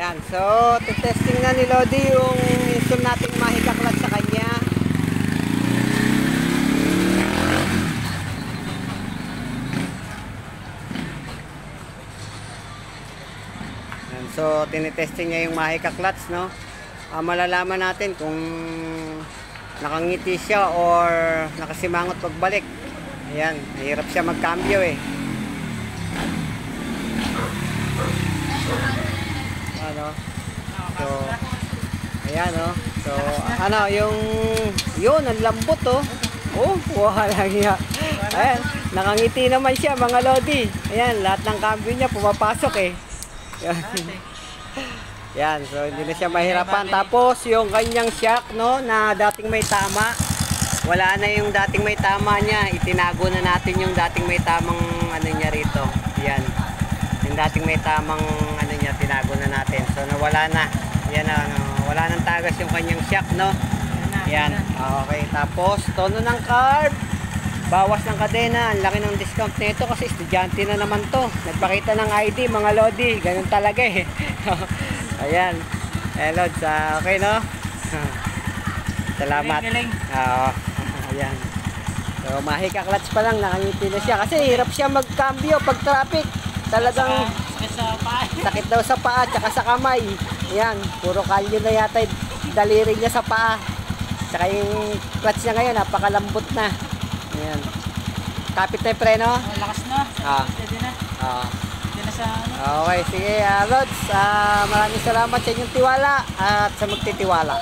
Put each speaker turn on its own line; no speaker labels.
Ayan, so testing na ni Lodi yung install nating Mahika clutch sa kanya. Ayan, so tinitesting niya yung Mahika clutch, no? Malalaman natin kung nakangiti siya or nakasimangot pagbalik. Ayan, mahirap siya magkambyo eh. Ano? So, ayan oh. So, ano, yun, ang lambot oh. Oh, wala niya. Ayan, nakangiti naman siya mga Lodi. Ayan, lahat ng cambio niya pumapasok eh. Ayan. Yan, so hindi na siya mahirapan. Tapos yung kanyang shock, no, na dating may tama, wala na yung dating may tama niya. Itinago na natin yung dating may tamang ano niya rito. Yan. Yung dating may tamang ano niya, tinago na natin. So nawala na. Yan na, wala nang tagas yung kanyang shock, no. Yan. Okay, tapos tono ng carb, bawas ng kadena. Ang laki ng discount nito kasi estudyante na naman to. Nagpakita ng ID mga Lodi. Ganun talaga eh. Ayan. Lods, okay no? Salamat. Oo. Ayan. So, Mahika clutch pa lang, nakangiti na siya. Kasi hirap siya magkambyo pag traffic. Talagang sakit daw sa paa, tsaka sa kamay. Ayan. Puro kalyo na yata daliri niya sa paa. Tsaka yung clutch niya ngayon, napakalambot na. Ayan. Kapit na yung preno?
Lakas na. Pwede na.
Okay, sige Lods, maraming salamat sa inyong tiwala at sa magtitiwala.